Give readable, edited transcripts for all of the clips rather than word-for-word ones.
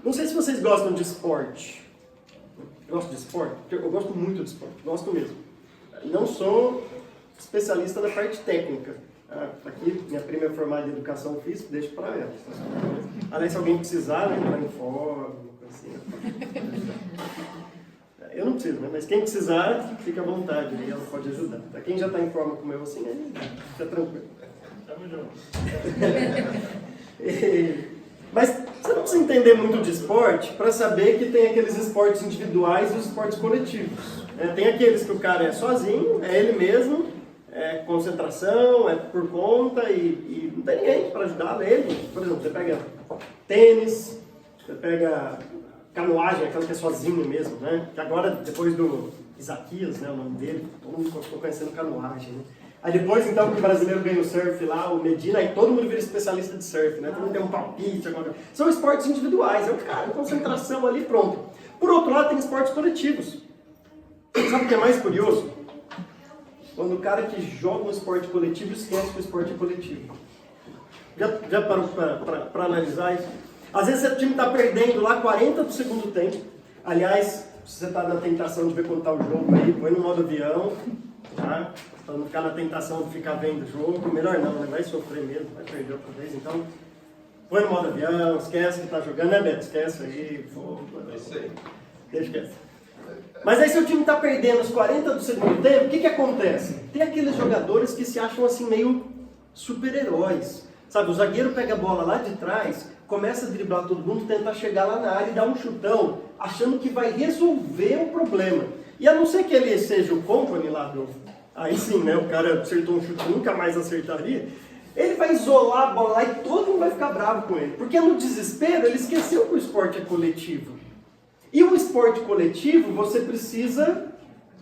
Não sei se vocês gostam de esporte. Gosto de esporte? Eu gosto muito de esporte, gosto mesmo. Não sou especialista na parte técnica. Aqui, minha prima é formada em educação física, deixo para ela. Aliás, se alguém precisar, né, entrar em fórum, assim. Eu não preciso, né? Mas quem precisar, fica à vontade, aí ela pode ajudar. Para quem já está em forma como eu, assim, aí fica tranquilo. Tamo junto. Mas você não precisa entender muito de esporte para saber que tem aqueles esportes individuais e os esportes coletivos. Tem aqueles que o cara é sozinho, é ele mesmo, é concentração, é por conta e não tem ninguém para ajudar ele. Por exemplo, você pega tênis, você pega canoagem, aquela que é sozinho mesmo, né? Que agora, depois do Isaquias, né, o nome dele, todo mundo ficou conhecendo canoagem, né? Aí depois, então, que o brasileiro ganha o surf lá, o Medina, aí todo mundo vira especialista de surf, né? Todo mundo tem um palpite, alguma coisa. São esportes individuais, é o cara, concentração ali, pronto. Por outro lado, tem esportes coletivos. Sabe o que é mais curioso? Quando o cara que joga um esporte coletivo esquece que o esporte é coletivo. Já parou para analisar isso? Às vezes o time está perdendo lá 40 do segundo tempo. Aliás, se você está na tentação de ver quando está o jogo aí, põe no modo avião, tá? Para não ficar na tentação de ficar vendo o jogo. Melhor não, né? Vai sofrer mesmo, vai perder outra vez. Então, põe no modo avião, esquece que está jogando, né, Beto? Esquece aí. É isso aí. Deixa quieto. Mas aí se o time está perdendo os 40 do segundo tempo, o que acontece? Tem aqueles jogadores que se acham assim meio super-heróis. Sabe, o zagueiro pega a bola lá de trás, começa a driblar todo mundo, tenta chegar lá na área e dar um chutão, achando que vai resolver o problema. E a não ser que ele seja o Company lá do... Aí sim, né, o cara acertou um chute, nunca mais acertaria. Ele vai isolar a bola lá e todo mundo vai ficar bravo com ele. Porque no desespero ele esqueceu que o esporte é coletivo. E o esporte coletivo, você precisa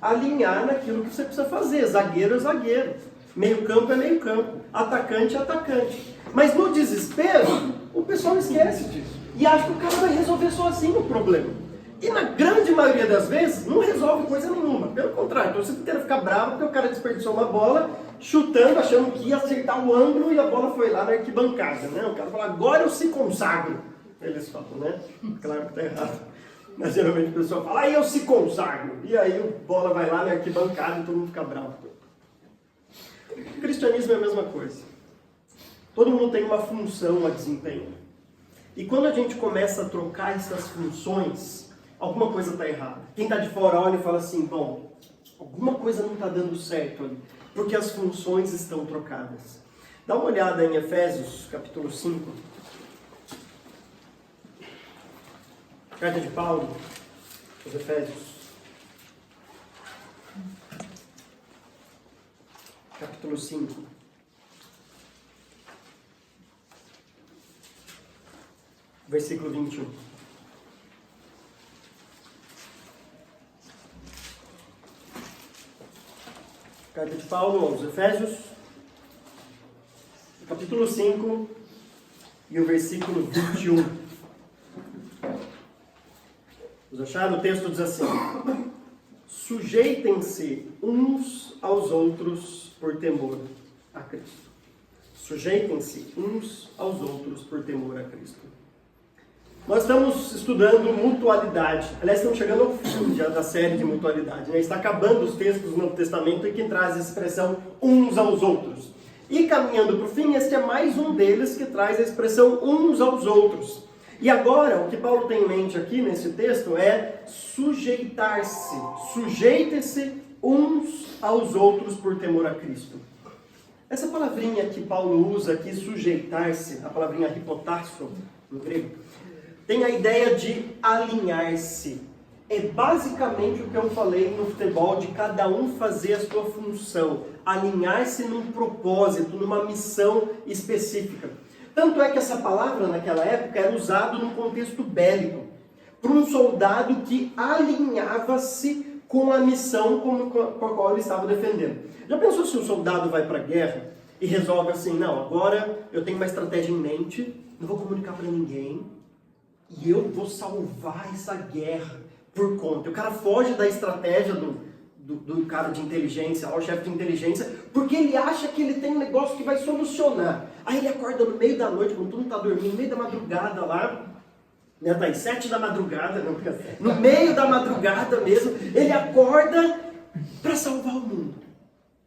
alinhar naquilo que você precisa fazer. Zagueiro é zagueiro. Meio campo é meio campo. Atacante é atacante. Mas no desespero, o pessoal esquece disso. E acha que o cara vai resolver sozinho o problema. E na grande maioria das vezes, não resolve coisa nenhuma. Pelo contrário, então você tem ficar bravo porque o cara desperdiçou uma bola, chutando, achando que ia acertar o ângulo e a bola foi lá na arquibancada. Né? O cara fala, agora eu se consagro. Eles falam, né? Claro que está errado. Mas geralmente a pessoa fala, aí eu se consagro. E aí a bola vai lá na arquibancada e todo mundo fica bravo. O cristianismo é a mesma coisa. Todo mundo tem uma função a desempenhar. E quando a gente começa a trocar essas funções, alguma coisa está errada. Quem está de fora olha e fala assim, bom, alguma coisa não está dando certo ali. Porque as funções estão trocadas. Dá uma olhada em Efésios, capítulo 5. Carta de Paulo, aos Efésios, capítulo 5. Versículo 21. Carta de Paulo aos Efésios, capítulo 5 e o versículo 21. Vocês acharam? O texto diz assim: sujeitem-se uns aos outros por temor a Cristo. Sujeitem-se uns aos outros por temor a Cristo. Nós estamos estudando mutualidade. Aliás, estamos chegando ao fim já da série de mutualidade. Né? Está acabando os textos do Novo Testamento e que traz a expressão uns aos outros. E caminhando para o fim, este é mais um deles que traz a expressão uns aos outros. E agora, o que Paulo tem em mente aqui nesse texto é sujeitar-se. Sujeite-se uns aos outros por temor a Cristo. Essa palavrinha que Paulo usa aqui, sujeitar-se, a palavrinha hipotarso, no grego, tem a ideia de alinhar-se. É basicamente o que eu falei no futebol, de cada um fazer a sua função. Alinhar-se num propósito, numa missão específica. Tanto é que essa palavra, naquela época, era usada num contexto bélico. Para um soldado que alinhava-se com a missão com a qual ele estava defendendo. Já pensou se um soldado vai para a guerra e resolve assim, não, agora eu tenho uma estratégia em mente, não vou comunicar para ninguém, e eu vou salvar essa guerra por conta. O cara foge da estratégia do cara de inteligência, o chefe de inteligência, porque ele acha que ele tem um negócio que vai solucionar. Aí ele acorda no meio da noite, quando todo mundo está dormindo, no meio da madrugada lá, Né? Tá às 7 da madrugada, no meio da madrugada mesmo, ele acorda para salvar o mundo.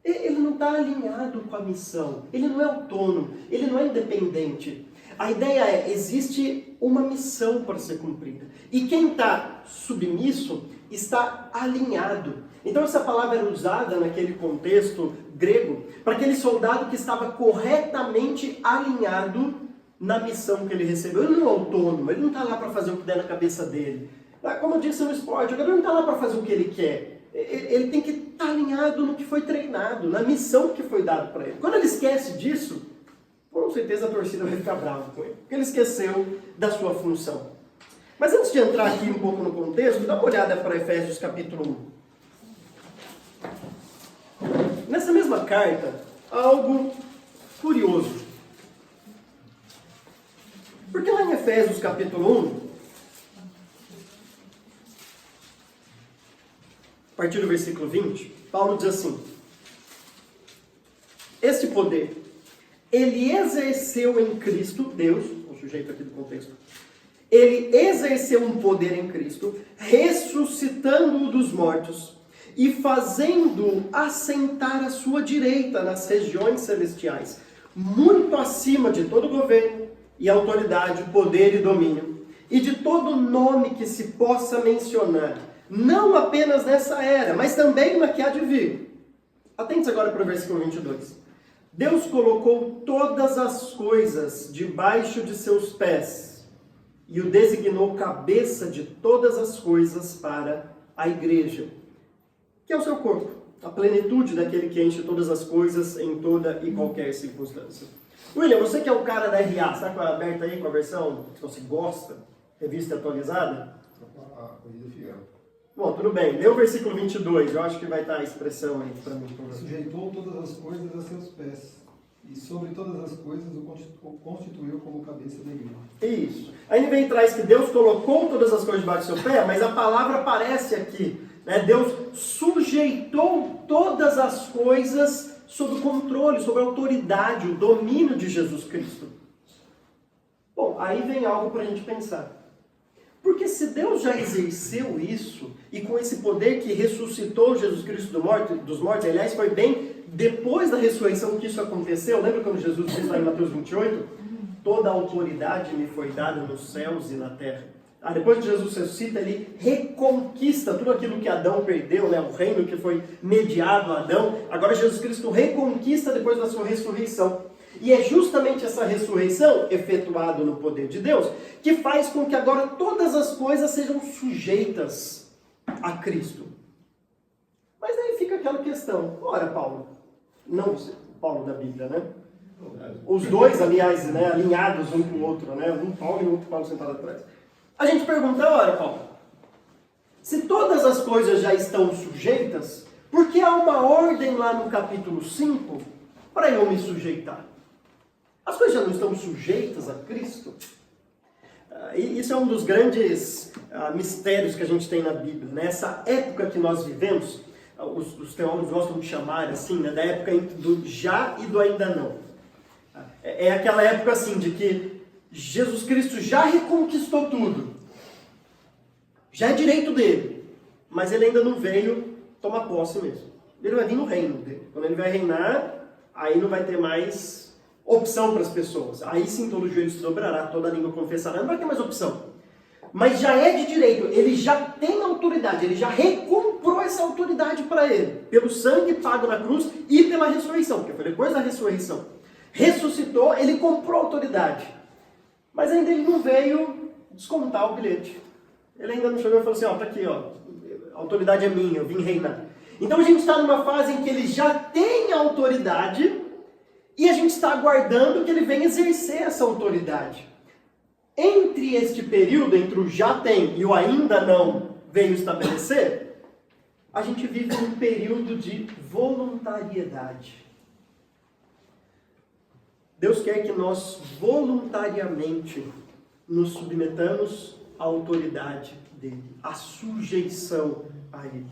Ele não está alinhado com a missão, ele não é autônomo, ele não é independente. A ideia é, existe uma missão para ser cumprida. E quem está submisso está alinhado. Então essa palavra era usada naquele contexto grego para aquele soldado que estava corretamente alinhado na missão que ele recebeu. Ele não é autônomo, ele não está lá para fazer o que der na cabeça dele. Como eu disse no esporte, o jogador não está lá para fazer o que ele quer. Ele tem que estar alinhado no que foi treinado, na missão que foi dada para ele. Quando ele esquece disso, com certeza a torcida vai ficar brava com ele, porque ele esqueceu da sua função. Mas antes de entrar aqui um pouco no contexto, dá uma olhada para Efésios capítulo 1. Nessa mesma carta, há algo curioso. Porque lá em Efésios capítulo 1, a partir do versículo 20, Paulo diz assim: este poder, ele exerceu em Cristo, Deus, o sujeito aqui do contexto, ele exerceu um poder em Cristo, ressuscitando-o dos mortos e fazendo-o assentar à sua direita nas regiões celestiais, muito acima de todo governo e autoridade, poder e domínio, e de todo nome que se possa mencionar, não apenas nessa era, mas também na que há de vir. Atente agora para o versículo 22. Deus colocou todas as coisas debaixo de seus pés e o designou cabeça de todas as coisas para a igreja, que é o seu corpo, a plenitude daquele que enche todas as coisas em toda e qualquer circunstância. William, você que é o cara da RA, está aberta aí com a versão que você gosta, revista atualizada? Bom, tudo bem. Lê o versículo 22, eu acho que vai estar a expressão aí para mim. Sujeitou todas as coisas a seus pés, e sobre todas as coisas o constituiu como cabeça da igreja. Isso. Aí ele vem e traz que Deus colocou todas as coisas debaixo do seu pé, mas a palavra aparece aqui. Né? Deus sujeitou todas as coisas sob o controle, sob a autoridade, o domínio de Jesus Cristo. Bom, aí vem algo para a gente pensar. Porque se Deus já exerceu isso, e com esse poder que ressuscitou Jesus Cristo dos mortos, aliás, foi bem depois da ressurreição que isso aconteceu, lembra quando Jesus diz lá em Mateus 28? Toda a autoridade me foi dada nos céus e na terra. Depois que Jesus ressuscita, ele reconquista tudo aquilo que Adão perdeu, né? O reino que foi mediado a Adão. Agora Jesus Cristo reconquista depois da sua ressurreição. E é justamente essa ressurreição, efetuada no poder de Deus, que faz com que agora todas as coisas sejam sujeitas a Cristo. Mas aí fica aquela questão. Ora, Paulo, não Paulo da Bíblia, né? Os dois, aliás, né, alinhados um com o outro, né? Um Paulo e o outro Paulo sentado atrás. A gente pergunta, ora, Paulo, se todas as coisas já estão sujeitas, por que há uma ordem lá no capítulo 5 para eu me sujeitar? As coisas já não estão sujeitas a Cristo? Isso é um dos grandes mistérios que a gente tem na Bíblia. Né? Essa época que nós vivemos, os teólogos gostam de chamar assim, né, da época do já e do ainda não. É aquela época assim de que Jesus Cristo já reconquistou tudo. Já é direito dele. Mas ele ainda não veio tomar posse mesmo. Ele vai vir no reino dele. Quando ele vai reinar, aí não vai ter mais opção para as pessoas. Aí sim todo joelho se dobrará, toda língua confessará. Não vai ter mais opção. Mas já é de direito. Ele já tem autoridade. Ele já recomprou essa autoridade para ele. Pelo sangue pago na cruz e pela ressurreição. Porque foi depois da ressurreição. Ressuscitou, ele comprou autoridade. Mas ainda ele não veio descontar o bilhete. Ele ainda não chegou e falou assim, tá aqui, a autoridade é minha, eu vim reinar. Então a gente está numa fase em que ele já tem a autoridade e a gente está aguardando que ele venha exercer essa autoridade. Entre este período, entre o já tem e o ainda não veio estabelecer, a gente vive um período de voluntariedade. Deus quer que nós voluntariamente nos submetamos à autoridade dele, à sujeição a ele.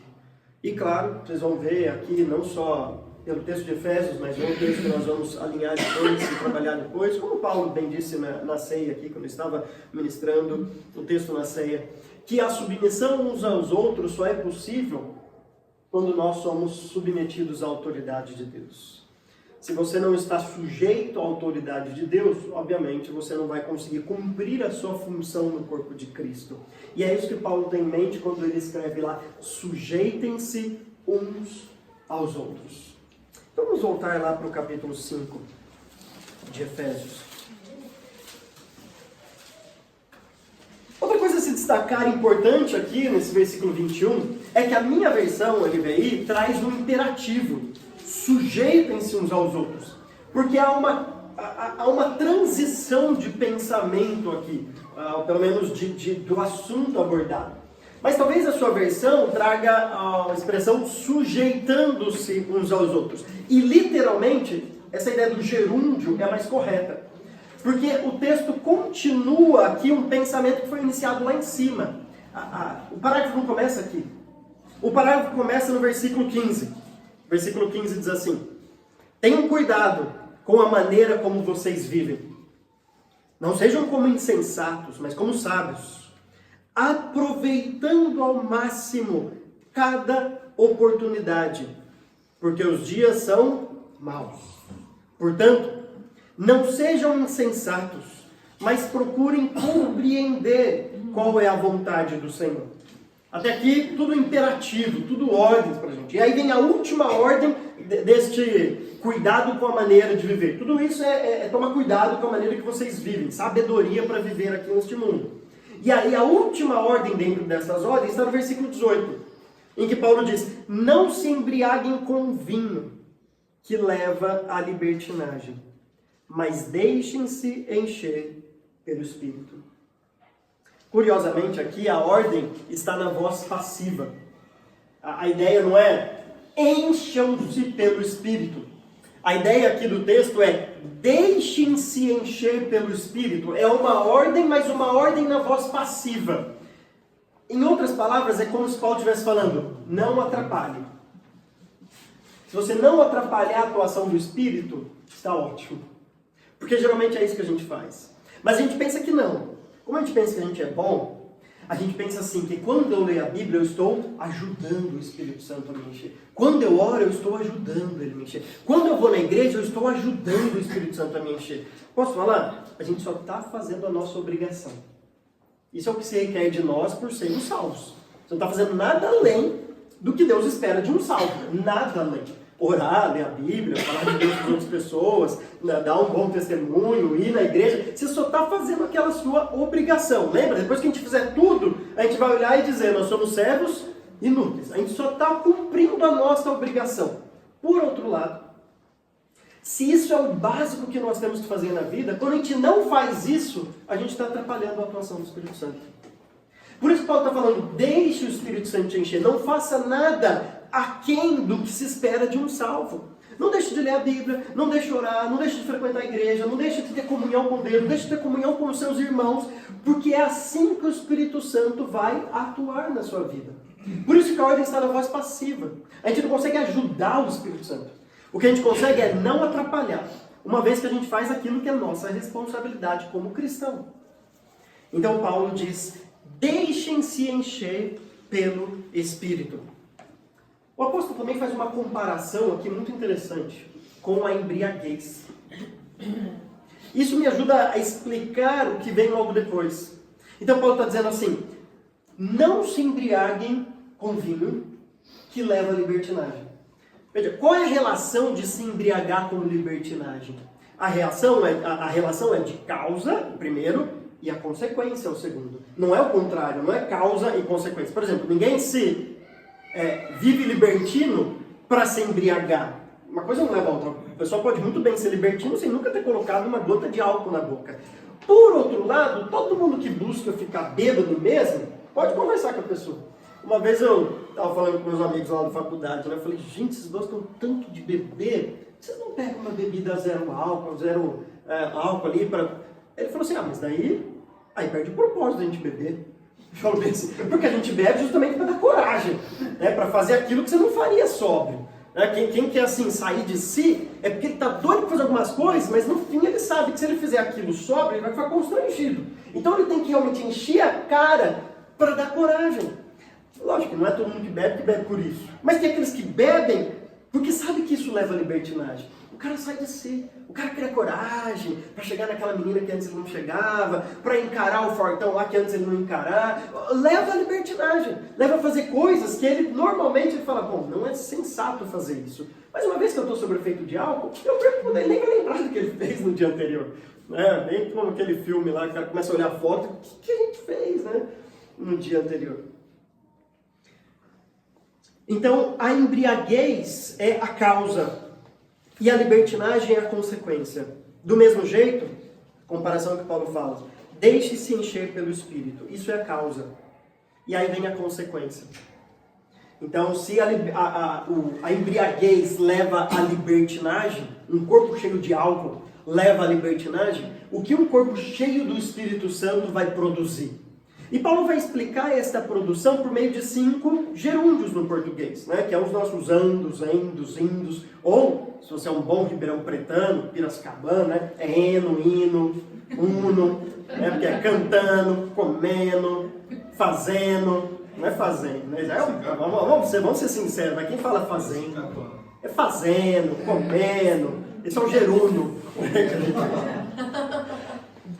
E claro, vocês vão ver aqui não só pelo texto de Efésios, mas é um texto que nós vamos alinhar depois e trabalhar depois, como Paulo bem disse na ceia aqui, quando estava ministrando o texto na ceia, que a submissão uns aos outros só é possível quando nós somos submetidos à autoridade de Deus. Se você não está sujeito à autoridade de Deus, obviamente você não vai conseguir cumprir a sua função no corpo de Cristo. E é isso que Paulo tem em mente quando ele escreve lá, sujeitem-se uns aos outros. Então vamos voltar lá para o capítulo 5 de Efésios. Outra coisa a se destacar importante aqui nesse versículo 21 é que a minha versão NVI traz um imperativo. Sujeitem-se uns aos outros. Porque há uma transição de pensamento aqui, pelo menos do assunto abordado. Mas talvez a sua versão traga a expressão sujeitando-se uns aos outros. E literalmente, essa ideia do gerúndio é mais correta. Porque o texto continua aqui um pensamento que foi iniciado lá em cima. O parágrafo não começa aqui. O parágrafo começa no versículo 15. Versículo 15 diz assim: tenham cuidado com a maneira como vocês vivem. Não sejam como insensatos, mas como sábios, aproveitando ao máximo cada oportunidade, porque os dias são maus. Portanto, não sejam insensatos, mas procurem compreender qual é a vontade do Senhor. Até aqui, tudo imperativo, tudo ordens para a gente. E aí vem a última ordem deste cuidado com a maneira de viver. Tudo isso é tomar cuidado com a maneira que vocês vivem, sabedoria para viver aqui neste mundo. E aí a última ordem dentro dessas ordens está no versículo 18, em que Paulo diz, não se embriaguem com vinho, que leva à libertinagem, mas deixem-se encher pelo Espírito. Curiosamente, aqui a ordem está na voz passiva. A ideia não é encham-se pelo Espírito. A ideia aqui do texto é deixem-se encher pelo Espírito. É uma ordem, mas uma ordem na voz passiva. Em outras palavras, é como se Paulo estivesse falando, não atrapalhe. Se você não atrapalhar a atuação do Espírito, está ótimo. Porque geralmente é isso que a gente faz. Mas a gente pensa que não. Como a gente pensa que a gente é bom, a gente pensa assim, que quando eu leio a Bíblia, eu estou ajudando o Espírito Santo a me encher. Quando eu oro, eu estou ajudando ele a me encher. Quando eu vou na igreja, eu estou ajudando o Espírito Santo a me encher. Posso falar? A gente só está fazendo a nossa obrigação. Isso é o que se requer de nós por sermos salvos. Você não está fazendo nada além do que Deus espera de um salvo. Nada além. Orar, ler a Bíblia, falar de Deus com outras pessoas, dar um bom testemunho, ir na igreja. Você só está fazendo aquela sua obrigação. Lembra? Depois que a gente fizer tudo, a gente vai olhar e dizer, nós somos servos inúteis. A gente só está cumprindo a nossa obrigação. Por outro lado, se isso é o básico que nós temos que fazer na vida, quando a gente não faz isso, a gente está atrapalhando a atuação do Espírito Santo. Por isso que Paulo está falando, deixe o Espírito Santo te encher, não faça nada aquém do que se espera de um salvo. Não deixe de ler a Bíblia, não deixe de orar, não deixe de frequentar a igreja, não deixe de ter comunhão com Deus, não deixe de ter comunhão com os seus irmãos, porque é assim que o Espírito Santo vai atuar na sua vida. Por isso que a ordem está na voz passiva. A gente não consegue ajudar o Espírito Santo. O que a gente consegue é não atrapalhar, uma vez que a gente faz aquilo que é nossa responsabilidade como cristão. Então Paulo diz, deixem-se encher pelo Espírito. O apóstolo também faz uma comparação aqui muito interessante com a embriaguez. Isso me ajuda a explicar o que vem logo depois. Então Paulo está dizendo assim, não se embriaguem com vinho que leva à libertinagem. Veja, qual é a relação de se embriagar com libertinagem? A relação é de causa, o primeiro, e a consequência é o segundo. Não é o contrário, não é causa e consequência. Por exemplo, ninguém vive libertino para se embriagar. Uma coisa não leva a outra. A pessoa pode muito bem ser libertino sem nunca ter colocado uma gota de álcool na boca. Por outro lado, todo mundo que busca ficar bêbado mesmo, pode conversar com a pessoa. Uma vez eu estava falando com meus amigos lá da faculdade, né? Eu falei, gente, vocês gostam tanto de beber, vocês não pegam uma bebida zero álcool ali para... Ele falou assim, mas daí perde o propósito da gente beber. Porque a gente bebe justamente para dar coragem, né? Para fazer aquilo que você não faria sóbrio. Quem quer assim sair de si é porque ele está doido para fazer algumas coisas, mas no fim ele sabe que se ele fizer aquilo sobra, ele vai ficar constrangido. Então ele tem que realmente encher a cara para dar coragem. Lógico, não é todo mundo que bebe por isso. Mas tem aqueles que bebem porque sabe que isso leva à libertinagem. O cara sai de si. O cara cria coragem para chegar naquela menina que antes ele não chegava, para encarar o fortão lá que antes ele não encarar. Leva à libertinagem. Leva a fazer coisas que ele normalmente ele fala, bom, não é sensato fazer isso. Mas uma vez que eu estou sob o efeito de álcool, eu pergunto, ele nem vai lembrar do que ele fez no dia anterior. Bem como aquele filme lá, que o cara começa a olhar a foto, o que a gente fez, né, no dia anterior. Então, a embriaguez é a causa e a libertinagem é a consequência. Do mesmo jeito, comparação que Paulo fala, deixe-se encher pelo Espírito. Isso é a causa. E aí vem a consequência. Então, se a embriaguez leva à libertinagem, um corpo cheio de álcool leva à libertinagem, o que um corpo cheio do Espírito Santo vai produzir? E Paulo vai explicar esta produção por meio de 5 gerúndios no português, né? Que é os nossos andos, endos, indos, ou, se você é um bom ribeirão pretano, piracicabano, né? É eno, hino, uno, né? Porque é cantando, comendo, fazendo, não é fazendo, né? Vamos ser sinceros, mas quem fala fazendo? É fazendo, comendo, esse é o gerúndio.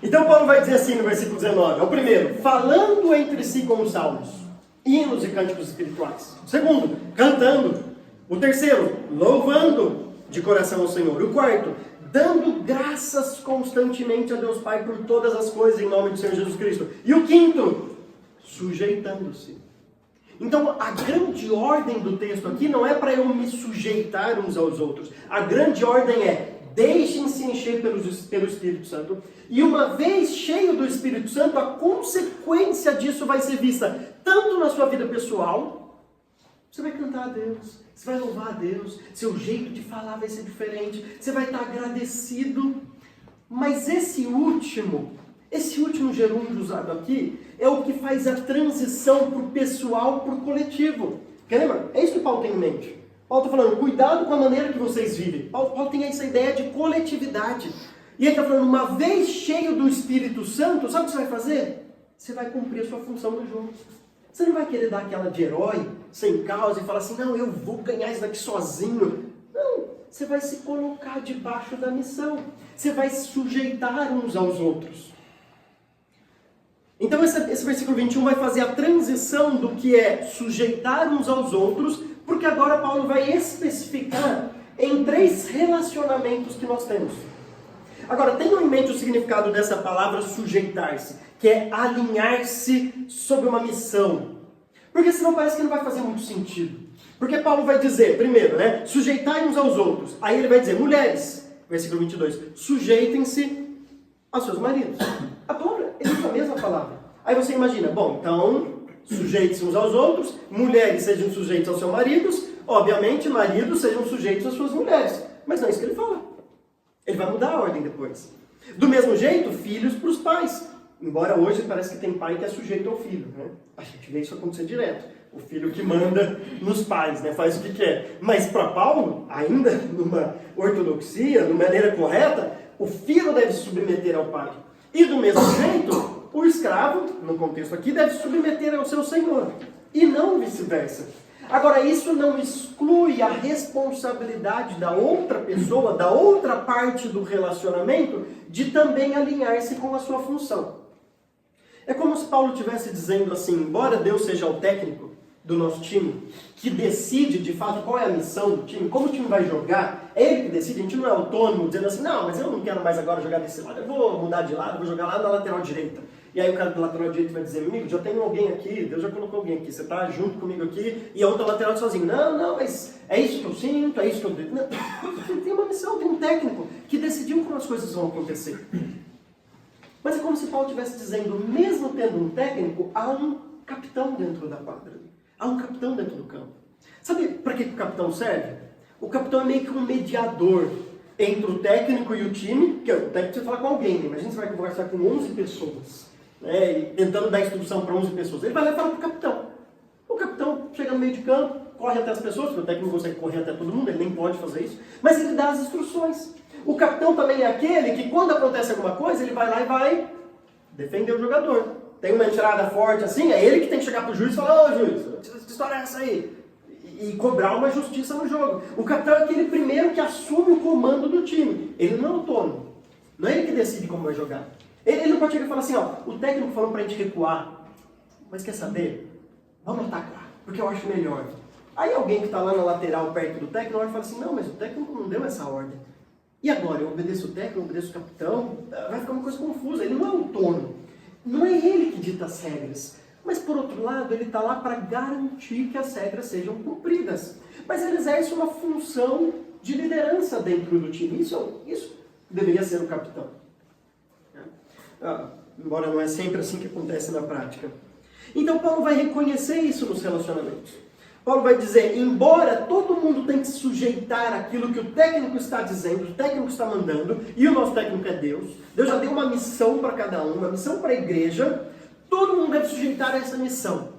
Então Paulo vai dizer assim no versículo 19, é o primeiro, falando entre si com os salmos, hinos e cânticos espirituais. O segundo, cantando. O terceiro, louvando de coração ao Senhor. O quarto, dando graças constantemente a Deus Pai por todas as coisas em nome do Senhor Jesus Cristo. E o quinto, sujeitando-se. Então a grande ordem do texto aqui não é para eu me sujeitar uns aos outros. A grande ordem é, deixem-se encher pelo Espírito Santo. E uma vez cheio do Espírito Santo, a consequência disso vai ser vista tanto na sua vida pessoal, você vai cantar a Deus, você vai louvar a Deus, seu jeito de falar vai ser diferente, você vai estar agradecido. Mas esse último gerúndio usado aqui é o que faz a transição para o pessoal para o coletivo. Porque lembra? É isso que Paulo tem em mente. Paulo está falando, cuidado com a maneira que vocês vivem. Paulo tem essa ideia de coletividade. E ele está falando, uma vez cheio do Espírito Santo, sabe o que você vai fazer? Você vai cumprir a sua função no jogo. Você não vai querer dar aquela de herói, sem causa, e falar assim, não, eu vou ganhar isso daqui sozinho. Não, você vai se colocar debaixo da missão. Você vai se sujeitar uns aos outros. Então esse versículo 21 vai fazer a transição do que é sujeitar uns aos outros, porque agora Paulo vai especificar em 3 relacionamentos que nós temos. Agora, tenham em mente o significado dessa palavra sujeitar-se, que é alinhar-se sob uma missão. Porque senão parece que não vai fazer muito sentido. Porque Paulo vai dizer, primeiro, né, sujeitai uns aos outros. Aí ele vai dizer, mulheres, versículo 22, sujeitem-se aos seus maridos. A palavra é a mesma palavra. Aí você imagina, bom, então, sujeite-se uns aos outros, mulheres sejam sujeitos aos seus maridos, obviamente, maridos sejam sujeitos às suas mulheres. Mas não é isso que ele fala. Ele vai mudar a ordem depois. Do mesmo jeito, filhos para os pais. Embora hoje parece que tem pai que é sujeito ao filho, né? A gente vê isso acontecer direto. O filho que manda nos pais, né? Faz o que quer. Mas para Paulo, ainda numa ortodoxia, numa maneira correta, o filho deve se submeter ao pai. E do mesmo jeito, o escravo, no contexto aqui, deve se submeter ao seu senhor. E não vice-versa. Agora, isso não exclui a responsabilidade da outra pessoa, da outra parte do relacionamento, de também alinhar-se com a sua função. É como se Paulo estivesse dizendo assim, embora Deus seja o técnico do nosso time, que decide de fato qual é a missão do time, como o time vai jogar, é ele que decide, a gente não é autônomo, dizendo assim, não, mas eu não quero mais agora jogar desse lado, eu vou mudar de lado, vou jogar lá na lateral direita. E aí o cara do lateral direito vai dizer, amigo, já tem alguém aqui, Deus já colocou alguém aqui, você está junto comigo aqui, e a outra lateral sozinho. Não, mas é isso que eu sinto, é isso que eu... Não, tem uma missão, tem um técnico que decidiu como as coisas vão acontecer. Mas é como se Paulo estivesse dizendo, mesmo tendo um técnico, há um capitão dentro da quadra. Há um capitão dentro do campo. Sabe para que o capitão serve? O capitão é meio que um mediador entre o técnico e o time, que o técnico precisa falar com alguém, né? Imagina você vai conversar com 11 pessoas, né? E tentando dar instrução para 11 pessoas. Ele vai lá e fala para o capitão. O capitão chega no meio de campo, corre até as pessoas, porque o técnico não consegue correr até todo mundo, ele nem pode fazer isso, mas ele dá as instruções. O capitão também é aquele que, quando acontece alguma coisa, ele vai lá e vai defender o jogador. Tem uma entrada forte assim, é ele que tem que chegar pro juiz e falar: ô juiz, que história é essa aí? E cobrar uma justiça no jogo. O capitão é aquele primeiro que assume o comando do time. Ele não é autônomo. Não é ele que decide como vai jogar. Ele não pode chegar e falar assim: ó, o técnico falou pra gente recuar, mas quer saber? Vamos atacar, porque eu acho melhor. Aí alguém que está lá na lateral perto do técnico olha e fala assim: não, mas o técnico não deu essa ordem. E agora? Eu obedeço o técnico, eu obedeço o capitão? Vai ficar uma coisa confusa. Ele não é autônomo. Não é ele que dita as regras. Mas, por outro lado, ele está lá para garantir que as regras sejam cumpridas. Mas ele exerce uma função de liderança dentro do time. Isso deveria ser o capitão. Embora não é sempre assim que acontece na prática. Então, Paulo vai reconhecer isso nos relacionamentos. Paulo vai dizer: embora todo mundo tenha que se sujeitar àquilo que o técnico está dizendo, o técnico está mandando, e o nosso técnico é Deus, Deus já deu uma missão para cada um, uma missão para a igreja, todo mundo deve sujeitar a essa missão.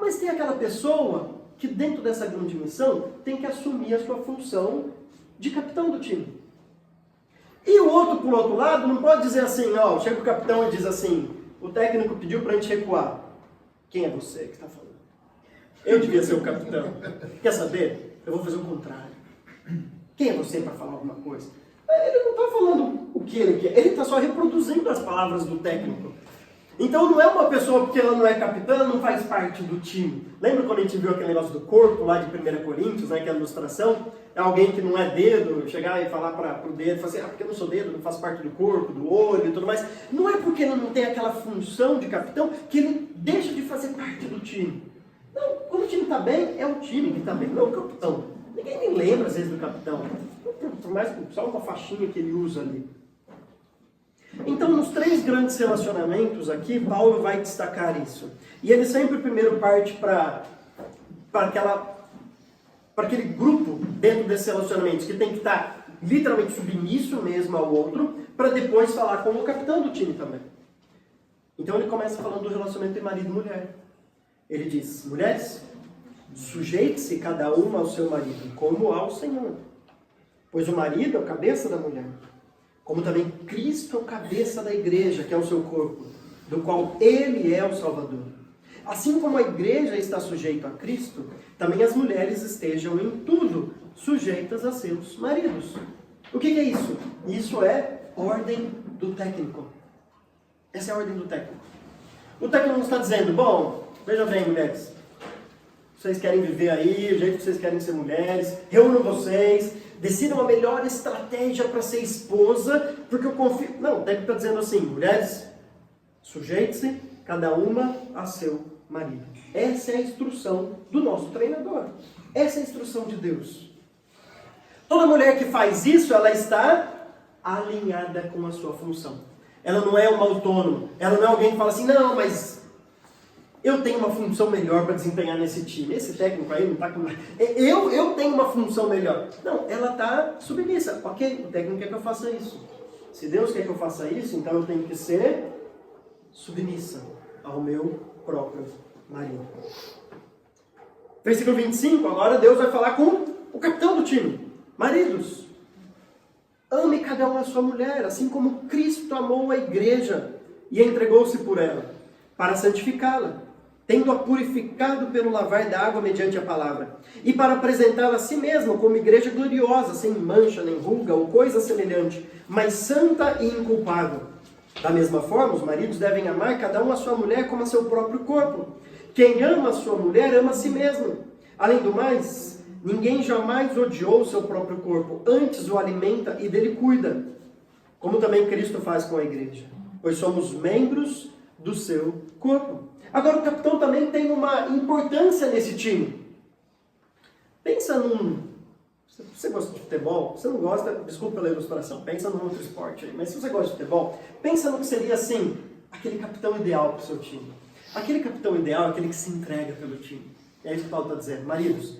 Mas tem aquela pessoa que dentro dessa grande missão tem que assumir a sua função de capitão do time. E o outro, por outro lado, não pode dizer assim: ó, chega o capitão e diz assim: o técnico pediu para a gente recuar. Quem é você que está falando? Eu devia ser o capitão. Quer saber? Eu vou fazer o contrário. Quem é você para falar alguma coisa? Ele não está falando o que ele quer. Ele está só reproduzindo as palavras do técnico. Então não é uma pessoa porque ela não é capitã, ela não faz parte do time. Lembra quando a gente viu aquele negócio do corpo lá de 1 Coríntios, né, aquela ilustração? É alguém que não é dedo, chegar e falar para o dedo, falar assim: porque eu não sou dedo, não faço parte do corpo, do olho e tudo mais. Não é porque ele não tem aquela função de capitão que ele deixa de fazer parte do time. Não, quando o time está bem, é o time que está bem, não é o capitão. Ninguém nem lembra às vezes do capitão, por mais que só uma faixinha que ele usa ali. Então, nos 3 grandes relacionamentos aqui, Paulo vai destacar isso. E ele sempre primeiro parte para aquele grupo dentro desses relacionamentos que tem que estar literalmente submisso mesmo ao outro, para depois falar com o capitão do time também. Então ele começa falando do relacionamento entre marido e mulher. Ele diz: mulheres, sujeite-se cada uma ao seu marido, como ao Senhor. Pois o marido é o cabeça da mulher, como também Cristo é o cabeça da igreja, que é o seu corpo, do qual ele é o Salvador. Assim como a igreja está sujeita a Cristo, também as mulheres estejam em tudo sujeitas a seus maridos. O que é isso? Isso é ordem do técnico. Essa é a ordem do técnico. O técnico não está dizendo: bom, veja bem, mulheres, vocês querem viver aí, o jeito que vocês querem ser mulheres, reúnam vocês, decidam a melhor estratégia para ser esposa, porque eu confio... Não, o técnico está dizendo assim: mulheres, sujeite-se cada uma a seu marido. Essa é a instrução do nosso treinador. Essa é a instrução de Deus. Toda mulher que faz isso, ela está alinhada com a sua função. Ela não é uma autônoma. Ela não é alguém que fala assim: não, mas eu tenho uma função melhor para desempenhar nesse time. Esse técnico aí não está com... Eu tenho uma função melhor. Não, ela está submissa. Ok, o técnico quer que eu faça isso. Se Deus quer que eu faça isso, então eu tenho que ser submissa ao meu próprio marido. Versículo 25, agora Deus vai falar com o capitão do time. Maridos, ame cada um a sua mulher, assim como Cristo amou a igreja e entregou-se por ela, para santificá-la, tendo-a purificado pelo lavar da água mediante a palavra, e para apresentá-la a si mesma como igreja gloriosa, sem mancha, nem ruga ou coisa semelhante, mas santa e inculpável. Da mesma forma, os maridos devem amar cada um a sua mulher como a seu próprio corpo. Quem ama a sua mulher, ama a si mesmo. Além do mais, ninguém jamais odiou o seu próprio corpo, antes o alimenta e dele cuida, como também Cristo faz com a igreja, pois somos membros do seu corpo. Agora, o capitão também tem uma importância nesse time. Pensa num... Você gosta de futebol? Você não gosta? Desculpa pela ilustração. Pensa num outro esporte aí. Mas se você gosta de futebol, pensa no que seria assim, aquele capitão ideal para o seu time. Aquele capitão ideal é aquele que se entrega pelo time. É isso que Paulo está dizendo. Maridos,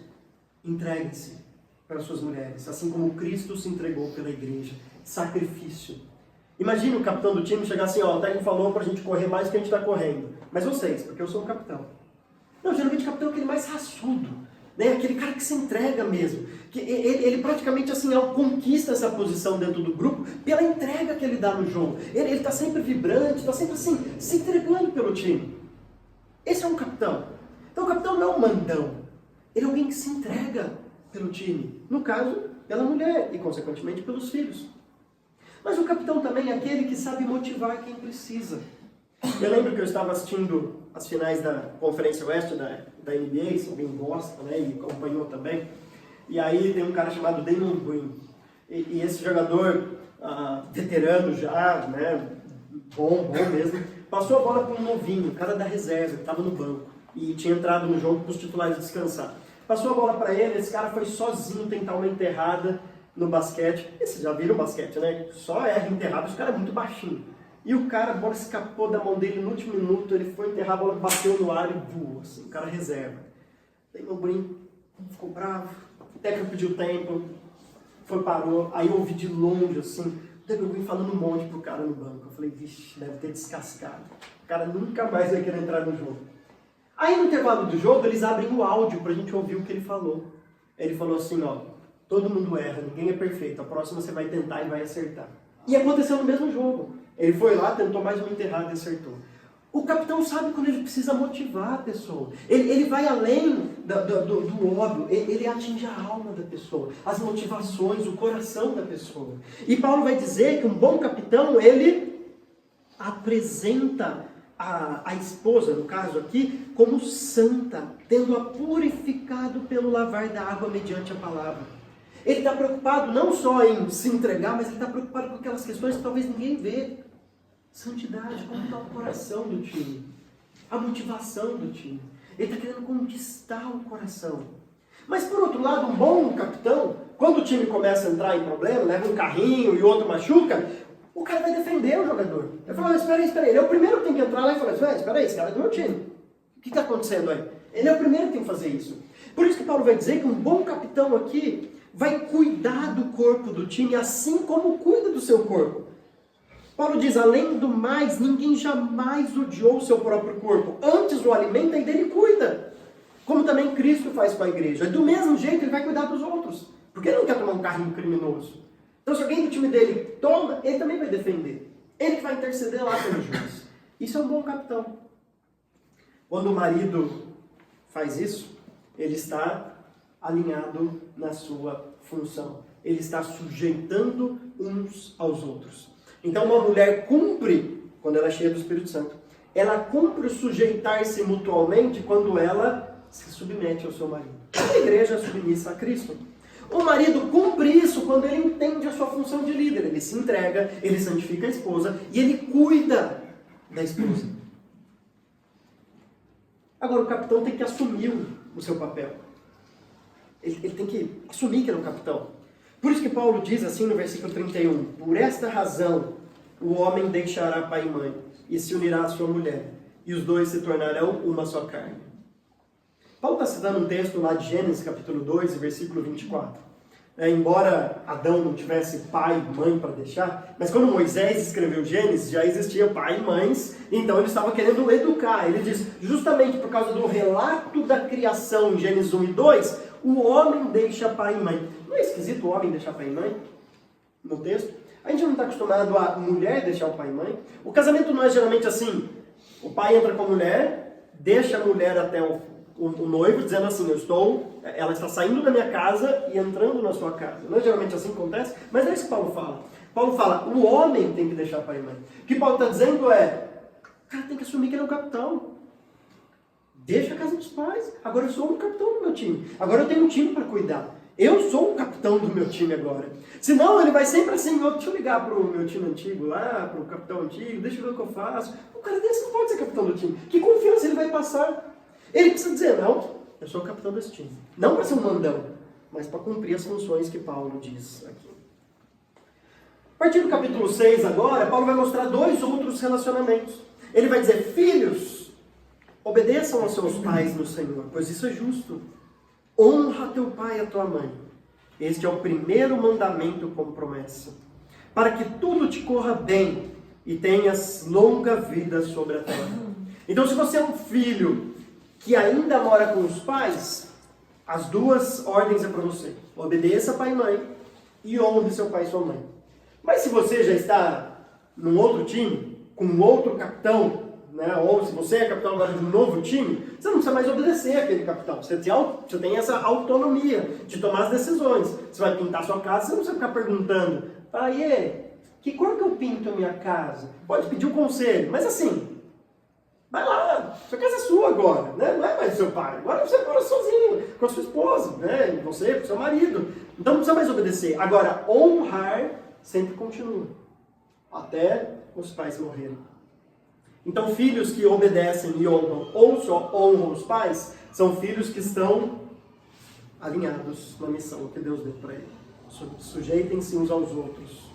entreguem-se para suas mulheres, assim como Cristo se entregou pela igreja. Sacrifício. Imagine o capitão do time chegar assim: ó, o técnico falou para a gente correr mais do que a gente está correndo. Mas vocês, porque eu sou o capitão. Não, geralmente o capitão é aquele mais raçudo. né? Aquele cara que se entrega mesmo. Que ele praticamente assim, conquista essa posição dentro do grupo pela entrega que ele dá no jogo. Ele está sempre vibrante, está sempre assim, se entregando pelo time. Esse é um capitão. Então o capitão não é um mandão. Ele é alguém que se entrega pelo time. No caso, pela mulher e, consequentemente, pelos filhos. Mas o capitão também é aquele que sabe motivar quem precisa. Eu lembro que eu estava assistindo as finais da Conferência Oeste da NBA, se alguém gosta, né, e acompanhou também. E aí tem um cara chamado Damon Green. E esse jogador veterano já, né, bom mesmo, passou a bola para um novinho, um cara da reserva, que estava no banco. E tinha entrado no jogo para os titulares descansar. Passou a bola para ele, esse cara foi sozinho tentar uma enterrada no basquete. Vocês já viram o basquete, né? Só erra enterrado, esse cara é muito baixinho. E o cara, a bola escapou da mão dele no último minuto, ele foi enterrar, a bola bateu no ar e voou, assim, o cara reserva. Daí meu brinco ficou bravo, o técnico pediu tempo, parou, aí eu ouvi de longe, assim, o técnico falando um monte pro cara no banco. Eu falei, vixe, deve ter descascado. O cara nunca mais vai querer entrar no jogo. Aí no intervalo do jogo, eles abrem o áudio pra gente ouvir o que ele falou. Ele falou assim, ó, todo mundo erra, ninguém é perfeito, a próxima você vai tentar e vai acertar. E aconteceu no mesmo jogo. Ele foi lá, tentou mais uma enterrada e acertou. O capitão sabe quando ele precisa motivar a pessoa. Ele vai além do óbvio, ele atinge a alma da pessoa, as motivações, o coração da pessoa. E Paulo vai dizer que um bom capitão, ele apresenta a esposa, no caso aqui, como santa, tendo-a purificado pelo lavar da água mediante a palavra. Ele está preocupado não só em se entregar, mas ele está preocupado com aquelas questões que talvez ninguém vê. Santidade, como está o coração do time, a motivação do time. Ele está querendo conquistar o coração. Mas por outro lado, um bom capitão, quando o time começa a entrar em problema, leva um carrinho e outro machuca, o cara vai defender o jogador. Ele fala, espera aí, ele é o primeiro que tem que entrar lá e falar, espera aí, esse cara é do meu time. O que está acontecendo aí? Ele é o primeiro que tem que fazer isso. Por isso que Paulo vai dizer que um bom capitão aqui vai cuidar do corpo do time, assim como cuida do seu corpo. Paulo diz, além do mais, ninguém jamais odiou o seu próprio corpo. Antes o alimenta e dele cuida. Como também Cristo faz com a igreja. Do mesmo jeito, ele vai cuidar dos outros. Porque ele não quer tomar um carrinho criminoso. Então, se alguém do time dele toma, ele também vai defender. Ele que vai interceder lá pelo juiz. Isso é um bom capitão. Quando o marido faz isso, ele está alinhado na sua função. Ele está sujeitando uns aos outros. Então uma mulher cumpre, quando ela é cheia do Espírito Santo, ela cumpre o sujeitar-se mutualmente quando ela se submete ao seu marido. A igreja é submissa a Cristo. O marido cumpre isso quando ele entende a sua função de líder. Ele se entrega, ele santifica a esposa e ele cuida da esposa. Agora o capitão tem que assumir o seu papel. Ele tem que assumir que ele é um capitão. Por isso que Paulo diz assim no versículo 31, por esta razão o homem deixará pai e mãe e se unirá à sua mulher, e os dois se tornarão uma só carne. Paulo está citando um texto lá de Gênesis capítulo 2, versículo 24. Embora Adão não tivesse pai e mãe para deixar, mas quando Moisés escreveu Gênesis, já existia pai e mães, então ele estava querendo educar. Ele diz, justamente por causa do relato da criação em Gênesis 1 e 2, o homem deixa pai e mãe. Não é esquisito o homem deixar pai e mãe? No texto? A gente não está acostumado a mulher deixar o pai e mãe. O casamento não é geralmente assim. O pai entra com a mulher, deixa a mulher até o noivo, dizendo assim, ela está saindo da minha casa e entrando na sua casa. Não é geralmente assim que acontece? Mas é isso que Paulo fala. Paulo fala, o homem tem que deixar pai e mãe. O que Paulo está dizendo é, o cara tem que assumir que ele é um capitão. Deixa a casa dos pais. Agora eu sou o capitão do meu time. Agora eu tenho um time para cuidar. Eu sou o capitão do meu time agora. Senão ele vai sempre assim, deixa eu ligar para o meu time antigo lá, para o capitão antigo, deixa eu ver o que eu faço. O cara desse não pode ser capitão do time. Que confiança ele vai passar? Ele precisa dizer, não, eu sou o capitão desse time. Não para ser um mandão, mas para cumprir as funções que Paulo diz aqui. A partir do capítulo 6 agora, Paulo vai mostrar dois outros relacionamentos. Ele vai dizer, filhos, obedeçam aos seus pais no Senhor, pois isso é justo. Honra teu pai e a tua mãe. Este é o primeiro mandamento com promessa. Para que tudo te corra bem e tenhas longa vida sobre a terra. Então se você é um filho que ainda mora com os pais, As duas ordens é para você. Obedeça pai e mãe e honre seu pai e sua mãe. Mas se você já está num outro time, com um outro capitão, né? Ou se você é capitão agora de um novo time, você não precisa mais obedecer aquele capitão. Você tem essa autonomia de tomar as decisões. Você vai pintar sua casa, você não precisa ficar perguntando, que cor que eu pinto a minha casa? Pode pedir um conselho, mas assim, vai lá, sua casa é sua agora, né? Não é mais do seu pai. Agora você mora sozinho, com a sua esposa, né? E você, com o seu marido. Então não precisa mais obedecer. Agora, honrar sempre continua, até os pais morrerem. Então, filhos que obedecem e honram, ou só honram os pais, são filhos que estão alinhados na missão que Deus deu para eles. Sujeitem-se uns aos outros.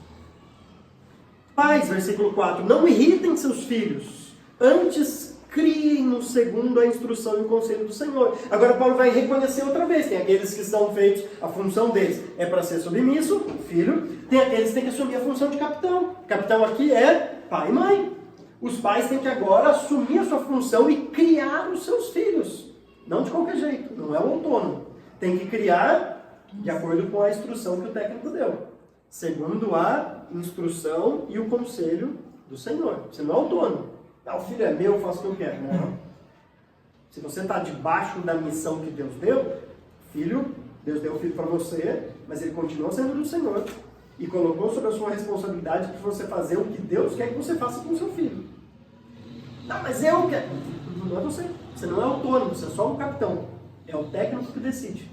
Pais, versículo 4, não irritem seus filhos, antes criem-nos segundo a instrução e o conselho do Senhor. Agora Paulo vai reconhecer outra vez, tem aqueles que estão feitos, a função deles é para ser submisso, o filho, tem aqueles que têm que assumir a função de capitão. Capitão aqui é pai e mãe. Os pais têm que agora assumir a sua função e criar os seus filhos. Não de qualquer jeito, não é um autônomo. Tem que criar de acordo com a instrução que o técnico deu. Segundo a instrução e o conselho do Senhor. Você não é autônomo. O filho é meu, eu faço o que eu quero. Não. Se você está debaixo da missão que Deus deu, Deus deu o filho para você, mas ele continua sendo do Senhor. E colocou sobre a sua responsabilidade para você fazer o que Deus quer que você faça com o seu filho. Não, mas eu quero. Não é você. Você não é autônomo, você é só um capitão. É o técnico que decide.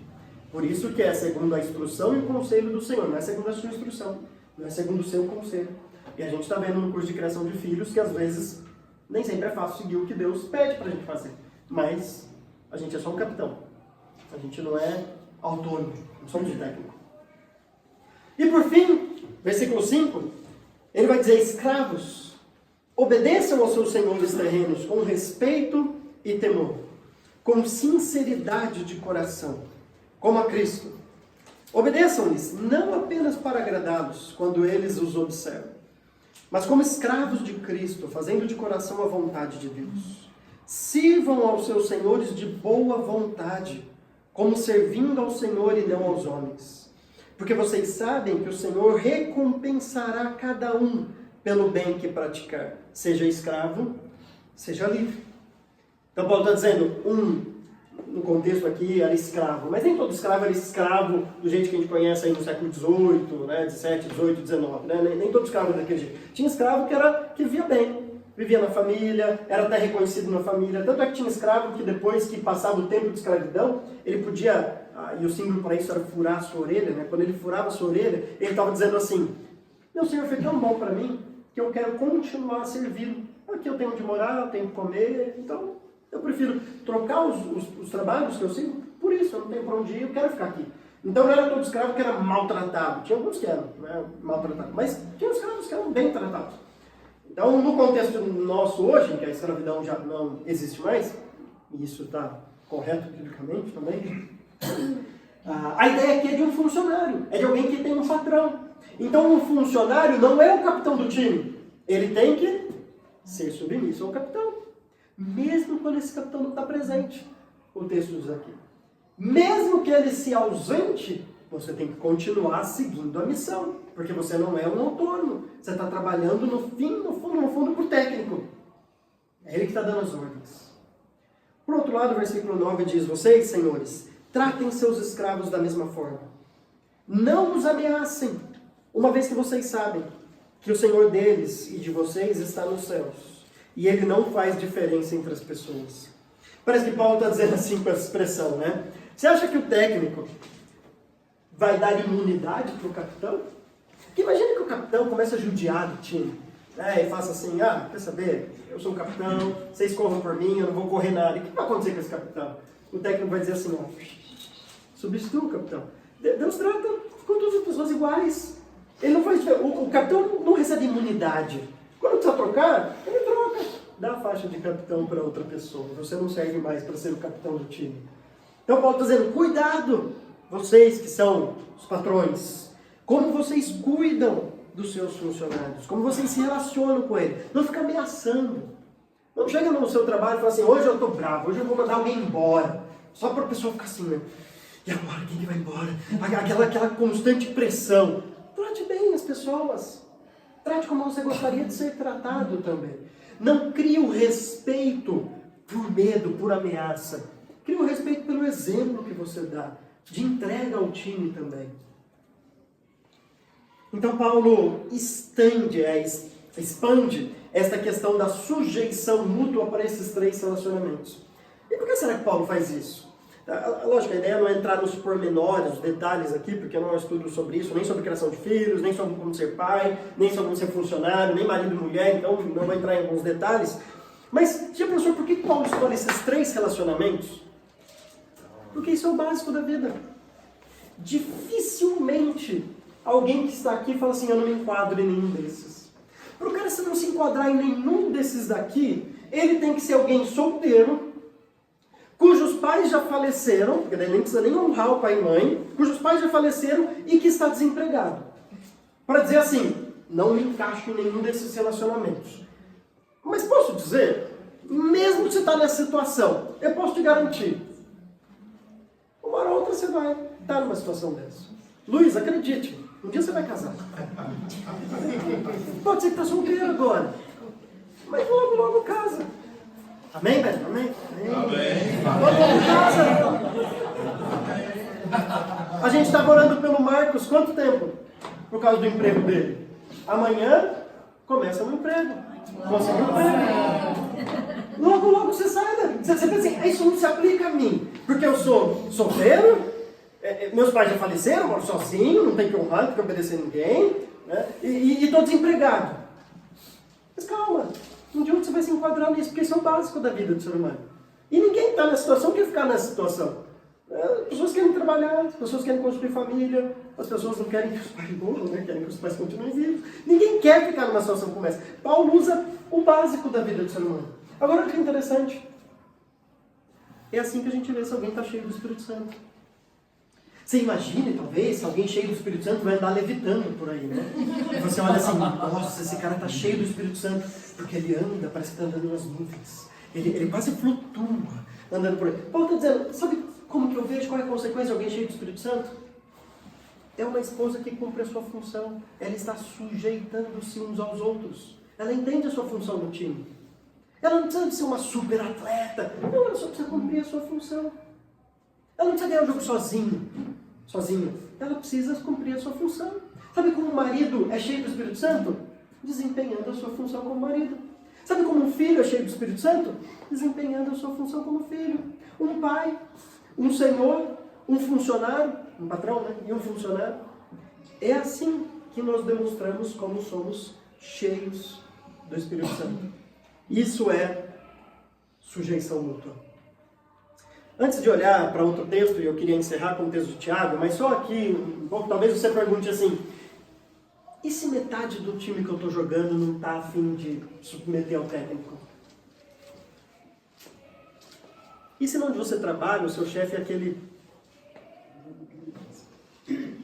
Por isso que é segundo a instrução e o conselho do Senhor. Não é segundo a sua instrução. Não é segundo o seu conselho. E a gente está vendo no curso de criação de filhos que às vezes nem sempre é fácil seguir o que Deus pede para a gente fazer. Mas a gente é só um capitão. A gente não é autônomo. Não somos de técnico. E por fim, versículo 5, ele vai dizer, escravos, obedeçam aos seus senhores terrenos com respeito e temor, com sinceridade de coração, como a Cristo. Obedeçam-lhes, não apenas para agradá-los, quando eles os observam, mas como escravos de Cristo, fazendo de coração a vontade de Deus. Sirvam aos seus senhores de boa vontade, como servindo ao Senhor e não aos homens. Porque vocês sabem que o Senhor recompensará cada um pelo bem que praticar, seja escravo, seja livre. Então Paulo está dizendo, no contexto aqui era escravo, mas nem todo escravo era escravo do jeito que a gente conhece aí no século XVIII, né, XVII, XVIII, XIX, né? Nem todo escravo era daquele jeito. Tinha escravo que vivia bem, vivia na família, era até reconhecido na família. Tanto é que tinha escravo que depois que passava o tempo de escravidão, ele podia, e o símbolo para isso era furar a sua orelha, né? Quando ele furava a sua orelha, ele estava dizendo assim, meu Senhor foi tão bom para mim, que eu quero continuar a servi-lo. Aqui eu tenho onde morar, eu tenho que comer, então eu prefiro trocar os trabalhos que eu sigo, por isso, eu não tenho para onde ir, eu quero ficar aqui. Então não era todo escravo que era maltratado, tinha alguns que eram, né, maltratados, mas tinha escravos que eram bem tratados. Então, no contexto nosso hoje, em que a escravidão já não existe mais, e isso está correto biblicamente também, a ideia aqui é de um funcionário, é de alguém que tem um patrão. Então, um funcionário não é o capitão do time, ele tem que ser submisso ao capitão, mesmo quando esse capitão não está presente. O texto diz aqui. Mesmo que ele se ausente, você tem que continuar seguindo a missão, porque você não é um autônomo. Você está trabalhando no fundo, para o técnico. É ele que está dando as ordens. Por outro lado, o versículo 9 diz, vocês, senhores, tratem seus escravos da mesma forma. Não os ameacem, uma vez que vocês sabem que o Senhor deles e de vocês está nos céus. E ele não faz diferença entre as pessoas. Parece que Paulo está dizendo assim com essa expressão, né? Você acha que o técnico vai dar imunidade para o capitão? Porque imagina que o capitão começa a judiar do time, né? E faça assim, quer saber? Eu sou o capitão, vocês corram por mim, eu não vou correr nada. E o que vai acontecer com esse capitão? O técnico vai dizer assim, substitua o capitão. Deus trata com todas as pessoas iguais. Ele não faz, o capitão não recebe imunidade. Quando precisa trocar, ele troca. Dá a faixa de capitão para outra pessoa. Você não serve mais para ser o capitão do time. Então Paulo está dizendo, cuidado, vocês que são os patrões. Como vocês cuidam dos seus funcionários. Como vocês se relacionam com ele. Não fica ameaçando. Não chega no seu trabalho e fala assim, hoje eu estou bravo, hoje eu vou mandar alguém embora. Só para a pessoa ficar assim, né? E agora, quem que vai embora? Aquela constante pressão. Trate bem as pessoas. Trate como você gostaria de ser tratado também. Não crie o respeito por medo, por ameaça. Crie o respeito pelo exemplo que você dá, de entrega ao time também. Então Paulo expande esta questão da sujeição mútua para esses 3 relacionamentos. E por que será que Paulo faz isso? Lógico, a ideia não é entrar nos pormenores, os detalhes aqui, porque eu não estudo sobre isso, nem sobre criação de filhos, nem sobre como ser pai, nem sobre como ser funcionário, nem marido e mulher, então não vou entrar em alguns detalhes. Mas, professor, por que Paulo escolhe esses 3 relacionamentos? Porque isso é o básico da vida. Dificilmente alguém que está aqui fala assim, eu não me enquadro em nenhum desses. Para o cara se não se enquadrar em nenhum desses daqui, ele tem que ser alguém solteiro, cujos pais já faleceram, porque daí nem precisa nem honrar o pai e mãe, cujos pais já faleceram e que está desempregado. Para dizer assim, não me encaixo em nenhum desses relacionamentos. Mas posso dizer, mesmo que você está nessa situação, eu posso te garantir, uma hora ou outra você vai estar numa situação dessa. Luiz, acredite, um dia você vai casar. Pode ser que está solteiro agora, mas logo casa. Amém, velho? Amém? Amém. Logo casa. A gente estava orando pelo Marcos, quanto tempo? Por causa do emprego dele. Amanhã começa no emprego. Conseguiu emprego. Logo você sai. Você pensa assim, isso não se aplica a mim. Porque eu sou solteiro, meus pais já faleceram, moro sozinho, não tenho que honrar, não tenho que obedecer a ninguém, né? E estou desempregado. Mas calma, um dia você vai se enquadrar nisso, porque isso é o básico da vida do ser humano. E ninguém está nessa situação quer ficar nessa situação. As pessoas querem trabalhar, as pessoas querem construir família, as pessoas não querem que os pais morram, né? Querem que os pais continuem vivos. Ninguém quer ficar numa situação como essa. Paulo usa o básico da vida do ser humano. Agora, o que é interessante, é assim que a gente vê se alguém está cheio do Espírito Santo. Você imagine, talvez, se alguém cheio do Espírito Santo vai andar levitando por aí, né? E você olha assim, nossa, esse cara está cheio do Espírito Santo, porque ele anda, parece que está andando nas nuvens. Ele quase flutua andando por aí. Paulo está dizendo, sabe como que eu vejo qual é a consequência de alguém cheio do Espírito Santo? É uma esposa que cumpre a sua função. Ela está sujeitando-se uns aos outros. Ela entende a sua função no time. Ela não precisa de ser uma super atleta. Não, ela só precisa cumprir a sua função. Ela não precisa ganhar o jogo sozinha. Ela precisa cumprir a sua função. Sabe como um marido é cheio do Espírito Santo? Desempenhando a sua função como marido. Sabe como um filho é cheio do Espírito Santo? Desempenhando a sua função como filho. Um pai, um senhor, um funcionário, um patrão, né? E um funcionário. É assim que nós demonstramos como somos cheios do Espírito Santo. Isso é sujeição mútua. Antes de olhar para outro texto, e eu queria encerrar com o texto de Tiago, mas só aqui, um pouco, talvez você pergunte assim, e se metade do time que eu estou jogando não está a fim de submeter ao técnico? E se onde você trabalha, o seu chefe é aquele...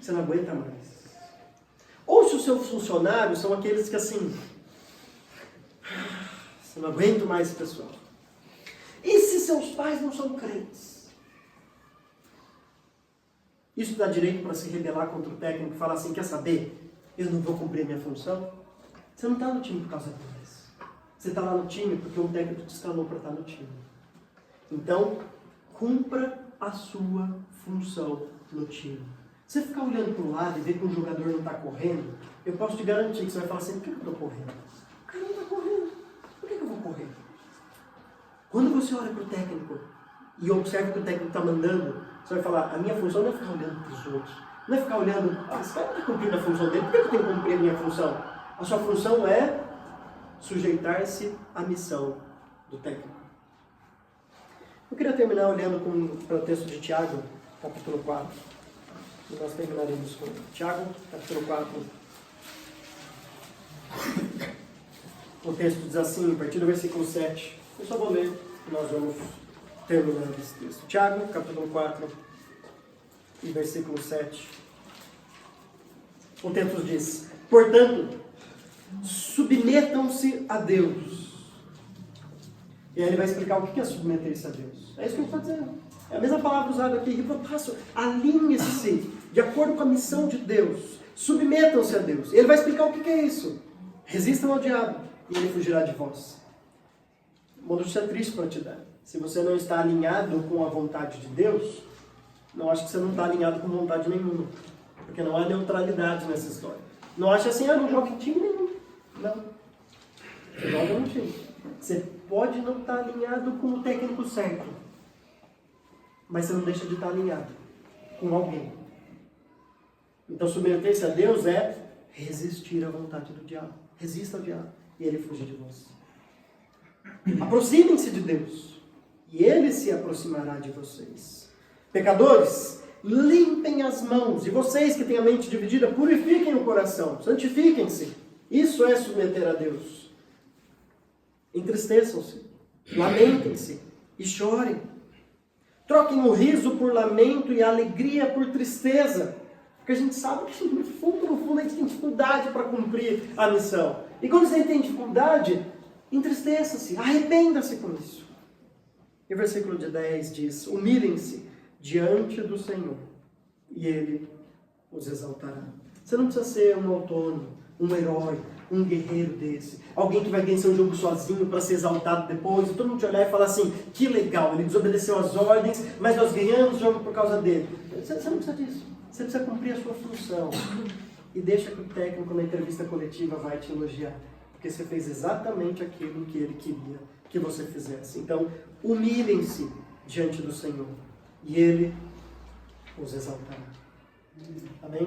Você não aguenta mais. Ou se os seus funcionários são aqueles que assim... Você não aguenta mais esse pessoal. E se seus pais não são crentes? Isso dá direito para se rebelar contra o técnico e falar assim, quer saber? Eu não vou cumprir a minha função? Você não está no time por causa disso. Você está lá no time porque um técnico te escalou para estar no time. Então, cumpra a sua função no time. Você ficar olhando para o lado e ver que um jogador não está correndo, eu posso te garantir que você vai falar assim, por que eu estou correndo? O cara não está correndo. Por que eu vou correr? Quando você olha para o técnico e observa o que o técnico está mandando, você vai falar, a minha função não é ficar olhando para os outros. Não é ficar olhando, esse cara está cumprindo a função dele, por que eu tenho que cumprir a minha função? A sua função é sujeitar-se à missão do técnico. Eu queria terminar olhando para o texto de Tiago, capítulo 4. E nós terminaremos com Tiago, capítulo 4. O texto diz assim, a partir do versículo 7. Eu só vou ler e nós vamos terminar esse texto. Tiago, capítulo 4, e versículo 7. O texto diz, portanto, submetam-se a Deus. E aí ele vai explicar o que é submeter-se a Deus. É isso que ele está dizendo. É a mesma palavra usada aqui, hipotássio. Alinhe-se de acordo com a missão de Deus. Submetam-se a Deus. Ele vai explicar o que é isso. Resistam ao diabo e ele fugirá de vós. Uma notícia triste para te dar. Se você não está alinhado com a vontade de Deus, não acho que você não está alinhado com vontade nenhuma. Porque não há neutralidade nessa história. Não acha assim, não joga em time nenhum. Não. Você joga no time. Você pode não estar alinhado com o técnico certo. Mas você não deixa de estar alinhado com alguém. Então submeter-se a Deus é resistir à vontade do diabo. Resista ao diabo e ele fugir de vós. Aproximem-se de Deus e ele se aproximará de vocês. Pecadores, limpem as mãos. E vocês que têm a mente dividida, purifiquem o coração. Santifiquem-se. Isso é submeter a Deus. Entristeçam-se. Lamentem-se e chorem. Troquem o riso por lamento e a alegria por tristeza. Porque a gente sabe que no fundo a gente tem dificuldade para cumprir a missão. E quando você tem dificuldade, entristeça-se, arrependa-se com isso. E o versículo de 10 diz: humilhem-se diante do Senhor e Ele os exaltará. Você não precisa ser um autônomo, um herói, um guerreiro desse. Alguém que vai vencer um jogo sozinho para ser exaltado depois. E todo mundo te olhar e falar assim, que legal, ele desobedeceu às ordens, mas nós ganhamos o jogo por causa dele. Você não precisa disso. Você precisa cumprir a sua função. E deixa que o técnico na entrevista coletiva vai te elogiar. Porque você fez exatamente aquilo que ele queria que você fizesse. Então, humilhem-se diante do Senhor. E Ele os exaltará. Amém?